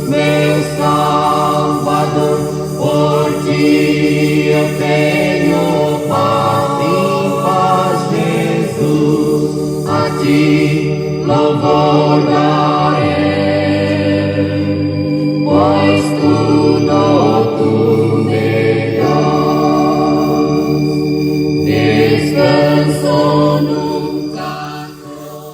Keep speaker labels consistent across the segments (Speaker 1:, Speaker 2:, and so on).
Speaker 1: meu Salvador, por ti eu tenho paz Jesus, a ti louvor darei, pois tudo me dás, descanso nunca.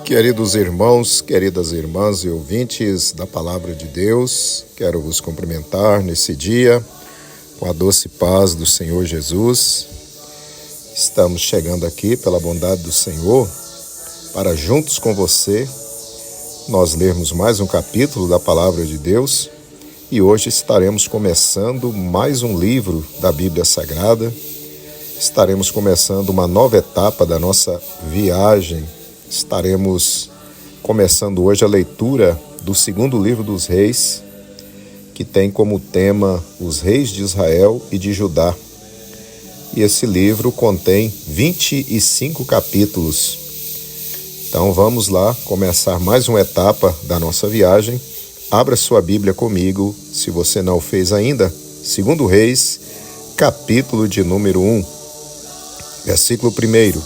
Speaker 2: Queridos irmãos, queridas irmãs e ouvintes da Palavra de Deus, quero vos cumprimentar nesse dia com a doce paz do Senhor Jesus. Estamos chegando aqui pela bondade do Senhor para juntos com você nós lermos mais um capítulo da Palavra de Deus e hoje estaremos começando mais um livro da Bíblia Sagrada. Estaremos começando uma nova etapa da nossa viagem. Estaremos começando hoje a leitura do segundo livro dos Reis, que tem como tema os reis de Israel e de Judá. E esse livro contém 25 capítulos. Então vamos lá começar mais uma etapa da nossa viagem. Abra sua Bíblia comigo, se você não o fez ainda. 2 Reis, capítulo de número 1, versículo 1.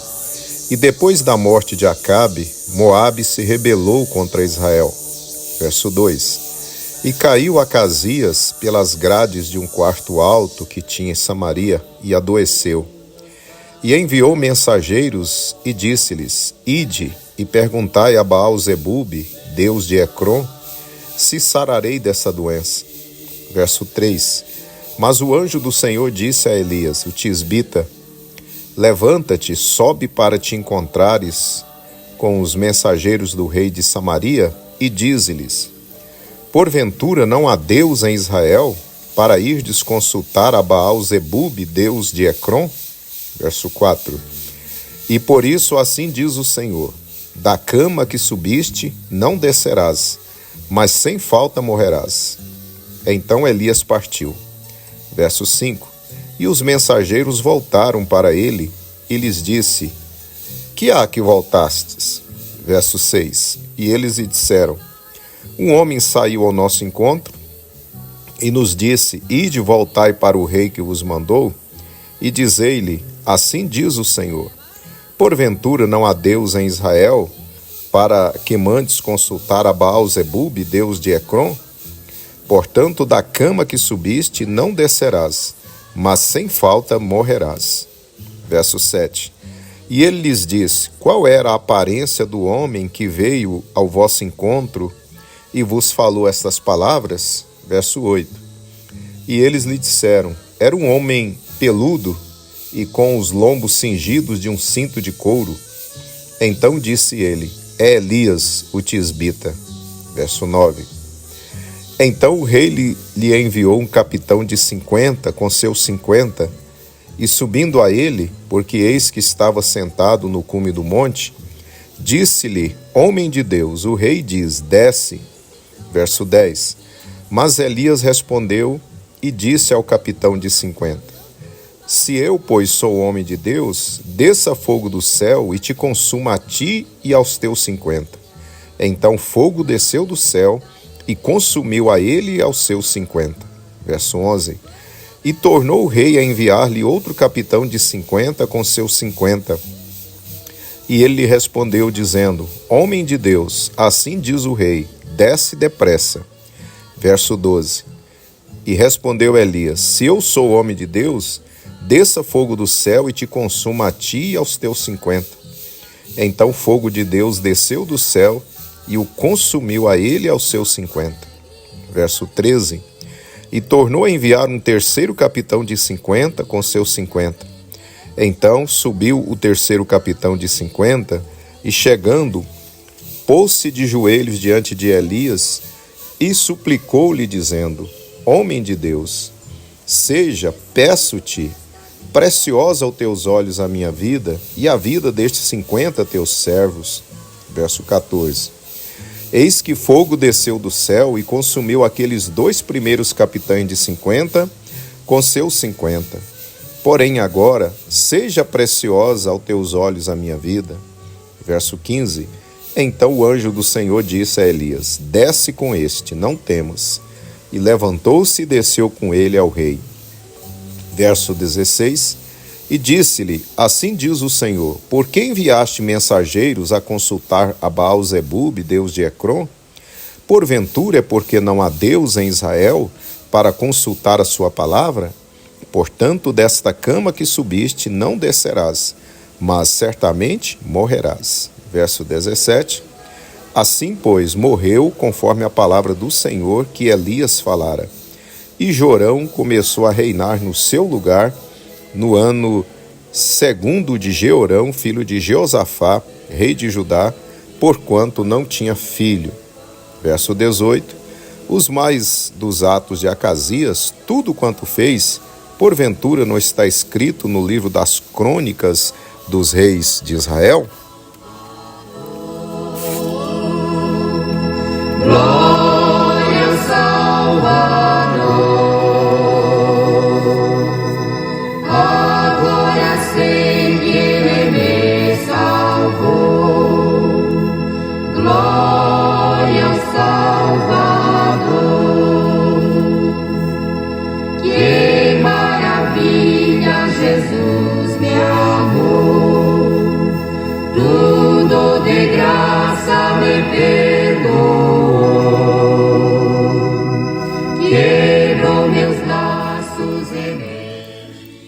Speaker 2: E depois da morte de Acabe, Moabe se rebelou contra Israel. Verso 2. E caiu Acasias pelas grades de um quarto alto que tinha em Samaria e adoeceu. E enviou mensageiros e disse-lhes: Ide e perguntai a Baal-zebube, deus de Ecrom, se sararei dessa doença. Verso 3. Mas o anjo do Senhor disse a Elias, o tisbita: Levanta-te, sobe para te encontrares com os mensageiros do rei de Samaria e dize-lhes: Porventura não há Deus em Israel, para irdes consultar a Baal-zebube, deus de Ecrom? Verso 4. E por isso assim diz o Senhor: Da cama que subiste não descerás, mas sem falta morrerás. Então Elias partiu. Verso 5. E os mensageiros voltaram para ele e lhes disse: Que há que voltastes? Verso 6. E eles lhe disseram: Um homem saiu ao nosso encontro e nos disse: Ide, voltai para o rei que vos mandou, e dizei-lhe: Assim diz o Senhor: Porventura não há Deus em Israel, para que mandes consultar a Baal-zebube, deus de Ecrom? Portanto, da cama que subiste não descerás, mas sem falta morrerás. Verso 7. E ele lhes disse: Qual era a aparência do homem que veio ao vosso encontro e vos falou estas palavras? Verso 8. E eles lhe disseram: Era um homem peludo e com os lombos cingidos de um cinto de couro. Então disse ele: É Elias, o tisbita. Verso 9. Então o rei lhe enviou um capitão de 50 com seus 50, e subindo a ele, porque eis que estava sentado no cume do monte, disse-lhe: Homem de Deus, o rei diz: Desce. Verso 10. Mas Elias respondeu e disse ao capitão de 50: Se eu, pois, sou homem de Deus, desça fogo do céu e te consuma a ti e aos teus 50. Então fogo desceu do céu e consumiu a ele e aos seus 50. Verso 11. E tornou o rei a enviar-lhe outro capitão de 50 com seus 50. E ele lhe respondeu, dizendo: Homem de Deus, assim diz o rei: Desce depressa. Verso 12. E respondeu Elias: Se eu sou homem de Deus, desça fogo do céu e te consuma a ti e aos teus 50. Então fogo de Deus desceu do céu e o consumiu a ele e aos seus 50. Verso 13. E tornou a enviar um terceiro capitão de 50 com seus 50. Então subiu o terceiro capitão de 50 e, chegando, pôs-se de joelhos diante de Elias e suplicou-lhe, dizendo: Homem de Deus, seja, peço-te, preciosa aos teus olhos a minha vida e a vida destes 50 teus servos. Verso 14. Eis que fogo desceu do céu e consumiu aqueles 2 primeiros capitães de 50 com seus 50. Porém agora, seja preciosa aos teus olhos a minha vida. Verso 15. Então o anjo do Senhor disse a Elias: Desce com este, não temas, e levantou-se e desceu com ele ao rei. Verso 16, e disse-lhe, assim diz o Senhor, por que enviaste mensageiros a consultar a Baal-zebub, deus de Ecrom? Porventura é porque não há Deus em Israel para consultar a sua palavra? Portanto, desta cama que subiste não descerás, mas certamente morrerás. Verso 17, assim, pois, morreu conforme a palavra do Senhor que Elias falara. E Jorão começou a reinar no seu lugar no ano 2º de Jeorão, filho de Jeosafá, rei de Judá, porquanto não tinha filho. Verso 18, os mais dos atos de Acasias, tudo quanto fez, porventura não está escrito no livro das crônicas dos reis de Israel?
Speaker 1: Glória ao Salvador, agora sempre Ele me salvou. Glória ao Salvador, que maravilha, Jesus me amou, tudo de graça me perdoou.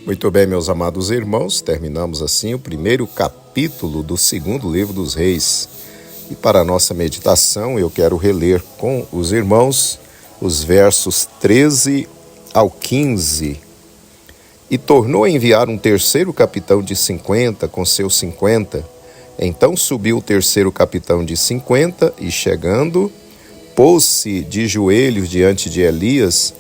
Speaker 2: Muito bem, meus amados irmãos, terminamos assim o primeiro capítulo do 2º livro dos Reis. E para a nossa meditação, eu quero reler com os irmãos os versos 13 ao 15. E tornou a enviar um terceiro capitão de 50 com seus 50. Então subiu o terceiro capitão de 50 e, chegando, pôs-se de joelhos diante de Elias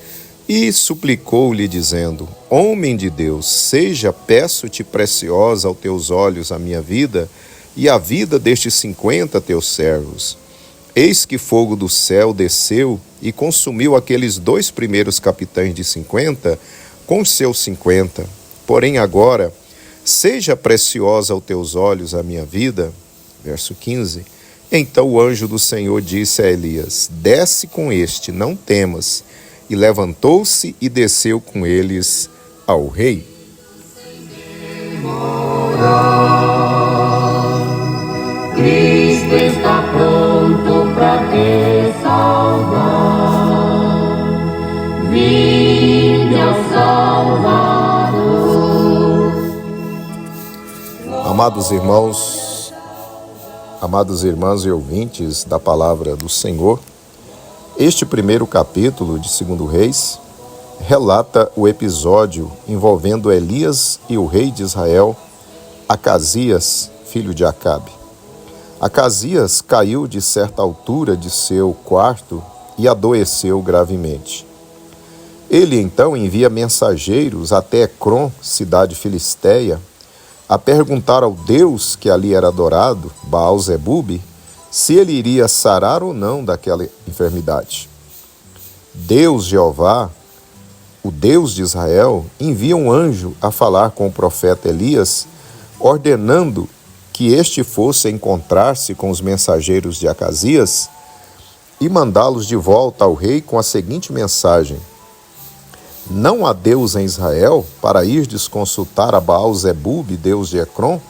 Speaker 2: e suplicou-lhe, dizendo, homem de Deus, seja, peço-te, preciosa aos teus olhos a minha vida e a vida destes 50 teus servos. Eis que fogo do céu desceu e consumiu aqueles 2 primeiros capitães de 50 com seus 50. Porém agora, seja preciosa aos teus olhos a minha vida. Verso 15. Então o anjo do Senhor disse a Elias, desce com este, não temas. E levantou-se e desceu com eles ao rei.
Speaker 1: Cristo está pronto para te salvar. Vinde ao Salvador.
Speaker 2: Amados irmãos e ouvintes da palavra do Senhor, este primeiro capítulo de 2º Reis relata o episódio envolvendo Elias e o rei de Israel, Acasias, filho de Acabe. Acasias caiu de certa altura de seu quarto e adoeceu gravemente. Ele então envia mensageiros até Ecrom, cidade filisteia, a perguntar ao Deus que ali era adorado, Baal-zebub, se ele iria sarar ou não daquela enfermidade. Deus, Jeová, o Deus de Israel, envia um anjo a falar com o profeta Elias, ordenando que este fosse encontrar-se com os mensageiros de Acasias e mandá-los de volta ao rei com a seguinte mensagem: não há Deus em Israel para irdes consultar a Baal-zebub, deus de Ecrom?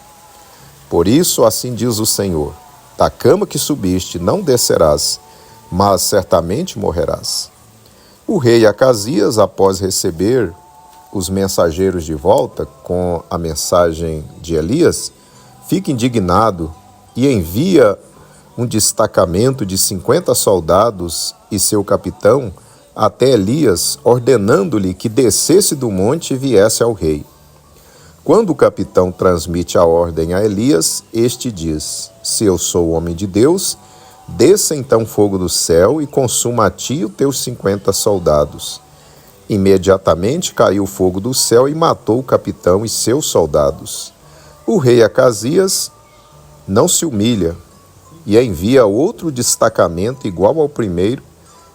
Speaker 2: Por isso, assim diz o Senhor, da cama que subiste não descerás, mas certamente morrerás. O rei Acasias, após receber os mensageiros de volta com a mensagem de Elias, fica indignado e envia um destacamento de 50 soldados e seu capitão até Elias, ordenando-lhe que descesse do monte e viesse ao rei. Quando o capitão transmite a ordem a Elias, este diz: se eu sou homem de Deus, desça então fogo do céu e consuma a ti os teus 50 soldados. Imediatamente caiu o fogo do céu e matou o capitão e seus soldados. O rei Acasias não se humilha e envia outro destacamento igual ao primeiro,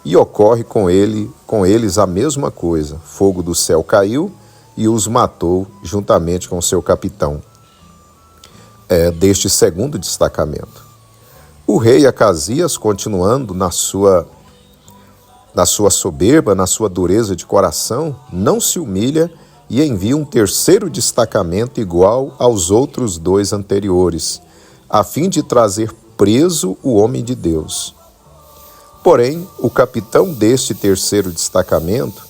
Speaker 2: e ocorre com eles a mesma coisa. Fogo do céu caiu e os matou juntamente com seu capitão. Deste segundo destacamento. O rei Acasias, continuando na sua na sua soberba, na sua dureza de coração, não se humilha e envia um terceiro destacamento igual aos outros dois anteriores, a fim de trazer preso o homem de Deus. Porém, o capitão deste terceiro destacamento,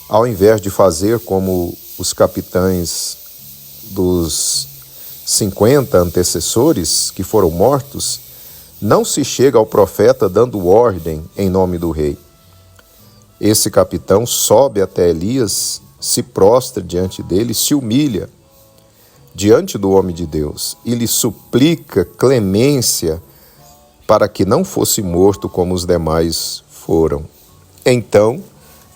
Speaker 2: ao invés de fazer como os capitães dos 50 antecessores que foram mortos, não se chega ao profeta dando ordem em nome do rei. Esse capitão sobe até Elias, se prostra diante dele, se humilha diante do homem de Deus e lhe suplica clemência para que não fosse morto como os demais foram. Então,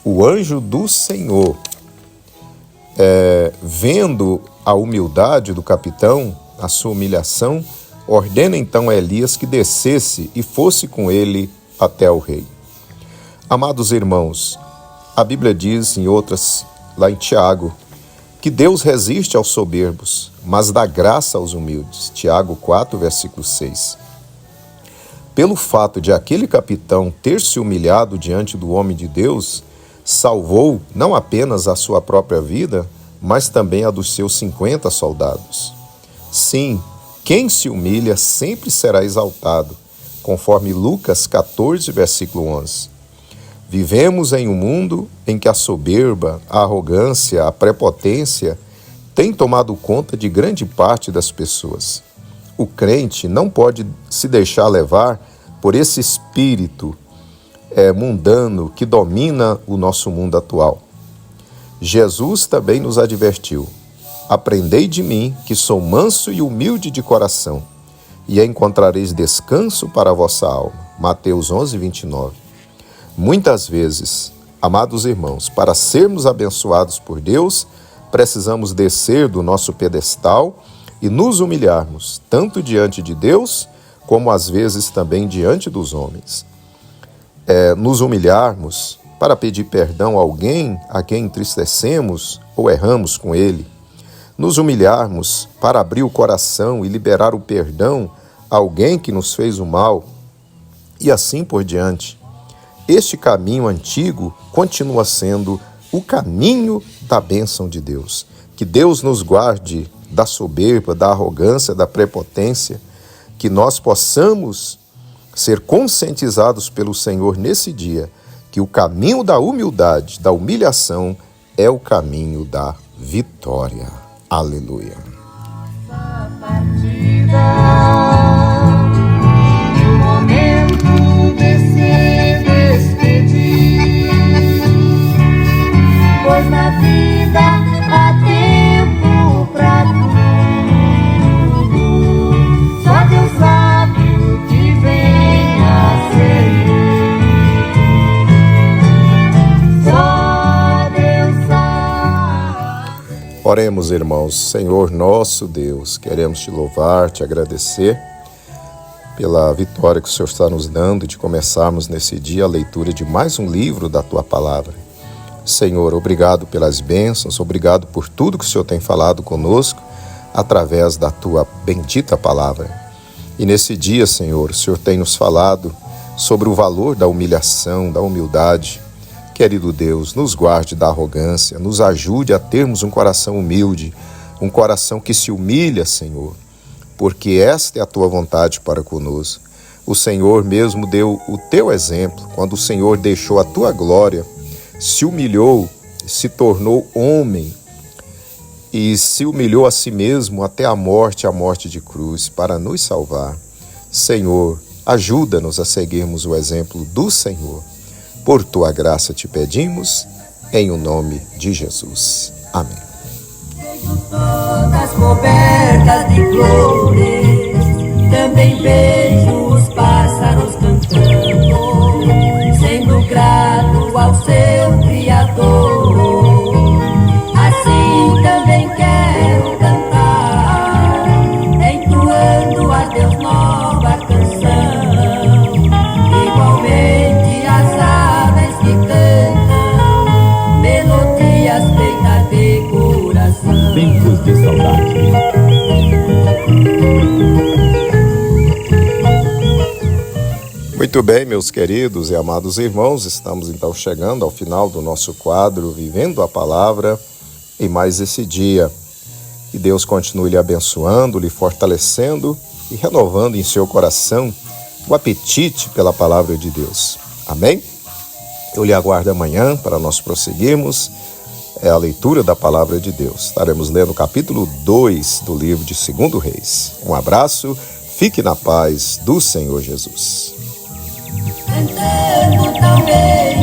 Speaker 2: o anjo do Senhor, vendo a humildade do capitão, a sua humilhação, ordena então a Elias que descesse e fosse com ele até o rei. Amados irmãos, a Bíblia diz em outras, lá em Tiago, que Deus resiste aos soberbos, mas dá graça aos humildes. Tiago 4, versículo 6. Pelo fato de aquele capitão ter se humilhado diante do homem de Deus, salvou não apenas a sua própria vida, mas também a dos seus 50 soldados. Sim, quem se humilha sempre será exaltado, conforme Lucas 14, versículo 11. Vivemos em um mundo em que a soberba, a arrogância, a prepotência têm tomado conta de grande parte das pessoas. O crente não pode se deixar levar por esse espírito mundano que domina o nosso mundo atual. Jesus também nos advertiu: aprendei de mim, que sou manso e humilde de coração, e encontrareis descanso para a vossa alma. Mateus 11, 29. Muitas vezes, amados irmãos, para sermos abençoados por Deus, precisamos descer do nosso pedestal e nos humilharmos, tanto diante de Deus, como às vezes também diante dos homens. Nos humilharmos para pedir perdão a alguém a quem entristecemos ou erramos com ele. Nos humilharmos para abrir o coração e liberar o perdão a alguém que nos fez o mal, e assim por diante. Este caminho antigo continua sendo o caminho da bênção de Deus. Que Deus nos guarde da soberba, da arrogância, da prepotência, que nós possamos ser conscientizados pelo Senhor nesse dia, que o caminho da humildade, da humilhação, é o caminho da vitória. Aleluia.
Speaker 1: Pois na vida há tempo pra tudo, só Deus sabe o que vem a ser, só Deus sabe.
Speaker 2: Oremos, irmãos. Senhor nosso Deus, queremos te louvar, te agradecer pela vitória que o Senhor está nos dando de começarmos nesse dia a leitura de mais um livro da Tua Palavra. Senhor, obrigado pelas bênçãos, obrigado por tudo que o Senhor tem falado conosco através da Tua bendita Palavra. E nesse dia, Senhor, o Senhor tem nos falado sobre o valor da humilhação, da humildade. Querido Deus, nos guarde da arrogância, nos ajude a termos um coração humilde, um coração que se humilha, Senhor, porque esta é a Tua vontade para conosco. O Senhor mesmo deu o Teu exemplo, quando o Senhor deixou a Tua glória, se humilhou, se tornou homem e se humilhou a si mesmo até a morte de cruz, para nos salvar. Senhor, ajuda-nos a seguirmos o exemplo do Senhor. Por Tua graça te pedimos, em o nome de Jesus. Amém.
Speaker 1: Vejo todas cobertas de flores, também vejo os pássaros cantando, sendo grato ao seu Criador. Assim também quero cantar, entoando a Deus nova canção, igualmente as aves que cantam, melodias feitas de coração.
Speaker 3: Tempos de saudade.
Speaker 2: Muito bem, meus queridos e amados irmãos, estamos então chegando ao final do nosso quadro Vivendo a Palavra em mais esse dia. Que Deus continue lhe abençoando, lhe fortalecendo e renovando em seu coração o apetite pela Palavra de Deus. Amém? Eu lhe aguardo amanhã para nós prosseguirmos a leitura da Palavra de Deus. Estaremos lendo o capítulo 2 do livro de 2 Reis. Um abraço, fique na paz do Senhor Jesus.
Speaker 3: Entendo também